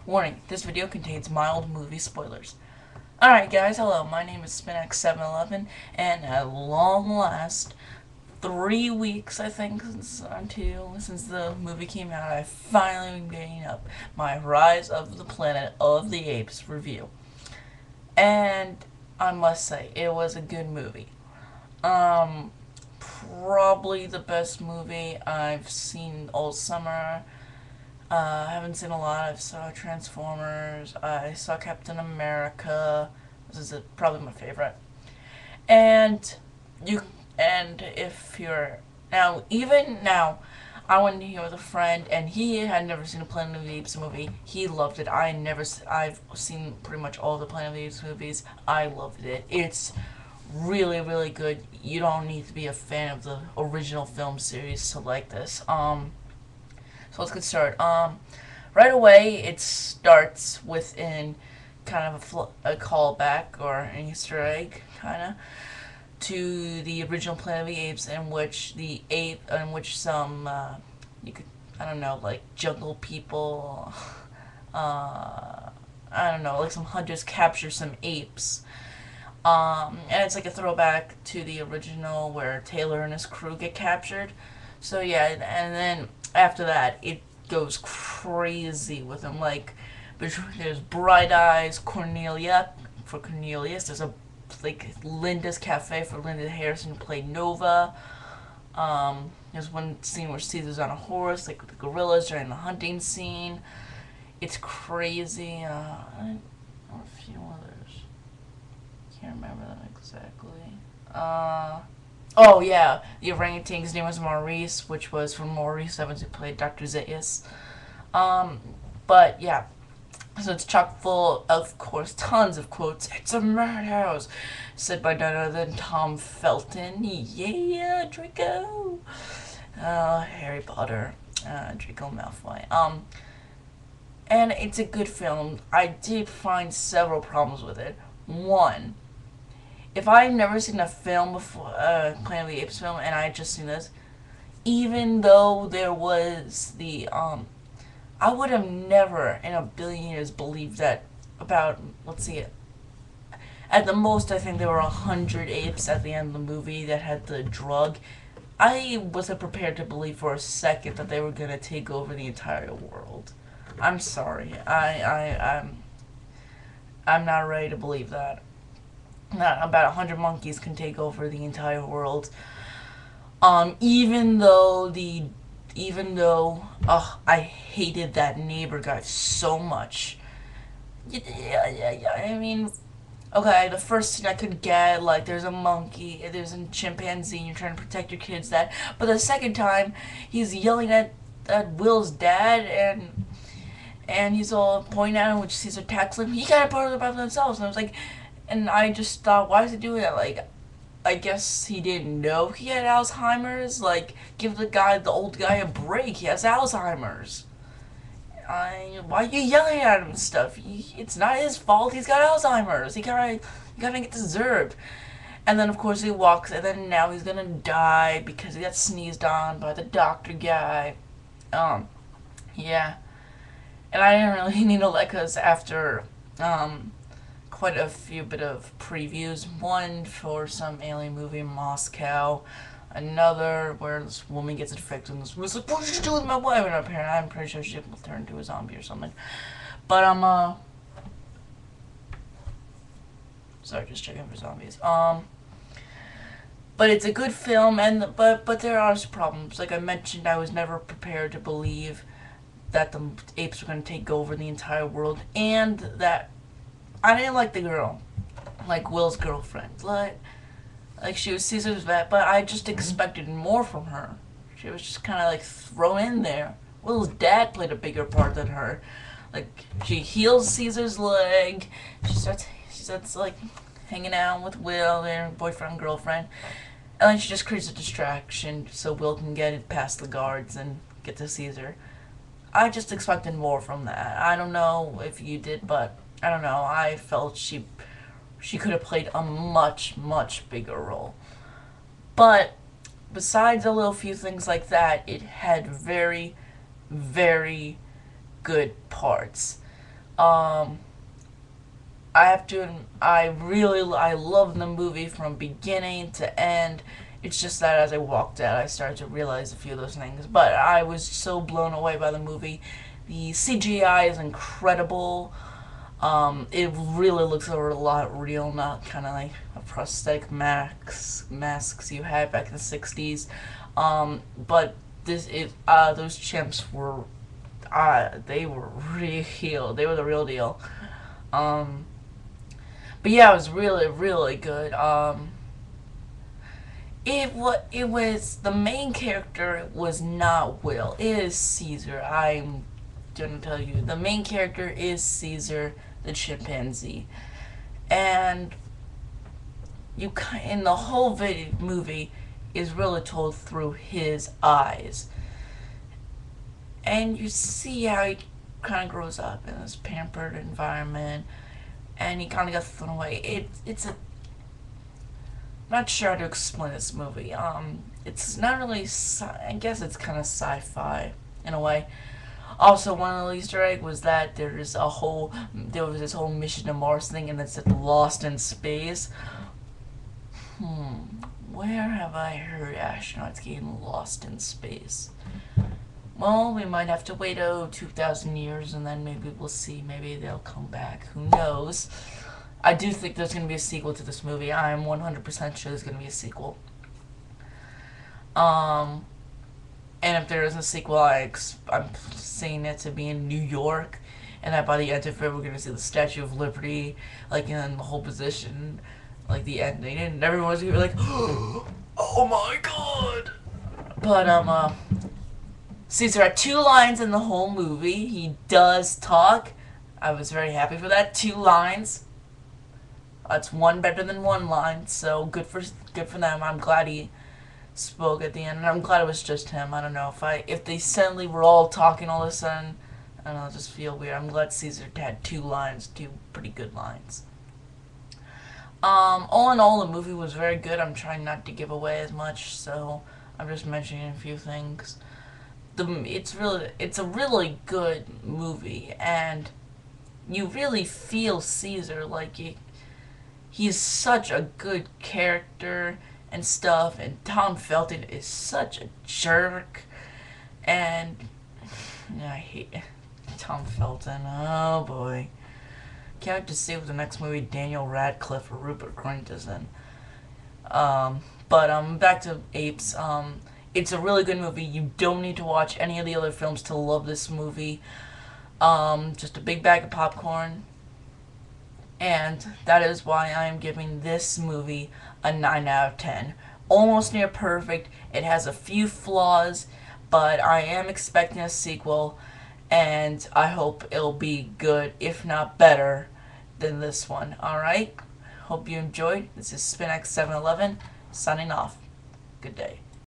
Warning, this video contains mild movie spoilers. Alright guys, hello, my name is Spinax 711, and at long last, 3 weeks I think since the movie came out, I finally been getting up my Rise of the Planet of the Apes review. And I must say, it was a good movie. Probably the best movie I've seen all summer. I haven't seen a lot. I saw Transformers. I saw Captain America. This is probably my favorite. And you, and if you're even now, I went here with a friend, and he had never seen a Planet of the Apes movie. He loved it. I've seen pretty much all the Planet of the Apes movies. I loved it. It's really, really good. You don't need to be a fan of the original film series to like this. So let's get started. Right away, it starts within kind of a callback or an Easter egg, kind of, to the original Planet of the Apes, in which some you could, I don't know, like jungle people, I don't know, like some hunters capture some apes. And it's like a throwback to the original where Taylor and his crew get captured. So yeah, and then after that, it goes crazy with him. Like, there's Bright Eyes, Cornelia for Cornelius. There's like Linda's Cafe for Linda Harrison who played Nova. There's one scene where Caesar's on a horse, like with the gorillas during the hunting scene. It's crazy. A few others. Can't remember them exactly. Oh yeah, the orangutan's name was Maurice, which was from Maurice Evans, who played Dr. Zaius. But yeah, so it's chock full, of course, tons of quotes. "It's a madhouse," said by none other than Tom Felton. Yeah, Draco. Harry Potter. Draco Malfoy. And it's a good film. I did find several problems with it. One, if I had never seen a film before, Planet of the Apes film, and I had just seen this, even though there was I would have never in a billion years believed that about, let's see, at the most I think there were 100 apes at the end of the movie that had the drug. I wasn't prepared to believe for a second that they were gonna take over the entire world. I'm sorry. I'm not ready to believe that. Not about 100 monkeys can take over the entire world. Even though I hated that neighbor guy so much. Yeah. I mean, okay, the first scene I could get, like, there's a monkey, there's a chimpanzee, and you're trying to protect your kids. But the second time, he's yelling at Will's dad, and he's all pointing at him, which Caesar tackles him. He got a part of it by themselves, and I was like, and I just thought, why is he doing that? Like, I guess he didn't know he had Alzheimer's. Like, give the old guy a break. He has Alzheimer's. Why are you yelling at him and stuff? It's not his fault. He's got Alzheimer's. He gotta get deserved. And then of course he walks, and then now he's gonna die because he got sneezed on by the doctor guy. Yeah. And I didn't really need to like, cause after quite a few bit of previews. One for some alien movie in Moscow. Another where this woman gets infected and this was like, "What did you do with my wife?" And apparently, I'm pretty sure she turned into a zombie or something. But sorry, just checking for zombies. But it's a good film, and but there are some problems. Like I mentioned, I was never prepared to believe that the apes were going to take over the entire world, and that I didn't like the girl, like Will's girlfriend. Like she was Caesar's vet, but I just expected more from her. She was just kind of like thrown in there. Will's dad played a bigger part than her. Like she heals Caesar's leg. She starts like hanging out with Will, their boyfriend and girlfriend, and then she just creates a distraction so Will can get it past the guards and get to Caesar. I just expected more from that. I don't know if you did, but I don't know. I felt she could have played a much, much bigger role. But besides a little few things like that, it had very, very good parts. Um, I have to, I love the movie from beginning to end. It's just that as I walked out, I started to realize a few of those things. But I was so blown away by the movie. The CGI is incredible. It really looks a lot real, not kind of like a prosthetic masks you had back in the '60s. But those chimps were, they were real. They were the real deal. Um, but yeah, it was really, really good. It was the main character was not Will. It is Caesar. I'm gonna tell you, the main character is Caesar the chimpanzee, and you in the whole movie is really told through his eyes, and you see how he kind of grows up in this pampered environment, and he kind of got thrown away. It's a not sure how to explain this movie. It's not really. I guess it's kind of sci-fi in a way. Also, one of the Easter egg was that there was this whole mission to Mars thing, and it said Lost in Space. Where have I heard astronauts getting lost in space? Well, we might have to wait 2,000 years, and then maybe we'll see. Maybe they'll come back. Who knows? I do think there's going to be a sequel to this movie. I am 100% sure there's going to be a sequel. And if there is a sequel, I'm seeing it to be in New York, and that by the end of it, we're going to see the Statue of Liberty, like, in the whole position, like, the ending, and everyone's going to be like, oh my god! But, Caesar had 2 lines in the whole movie. He does talk. I was very happy for that. 2 lines. That's 1 better than 1 line, so good for them. I'm glad he spoke at the end, and I'm glad it was just him. I don't know if they suddenly were all talking all of a sudden, I don't know, it just feel weird. I'm glad Caesar had 2 lines, 2 pretty good lines. All in all, the movie was very good. I'm trying not to give away as much, so I'm just mentioning a few things. It's a really good movie, and you really feel Caesar, like he's such a good character and stuff, and Tom Felton is such a jerk, and yeah, I hate Tom Felton. Oh boy, can't wait to see what the next movie Daniel Radcliffe or Rupert Grint is in. But back to Apes. It's a really good movie. You don't need to watch any of the other films to love this movie. Just a big bag of popcorn. And that is why I am giving this movie a 9 out of 10. Almost near perfect. It has a few flaws, but I am expecting a sequel, and I hope it'll be good, if not better, than this one. Alright? Hope you enjoyed. This is Spinax 711, signing off. Good day.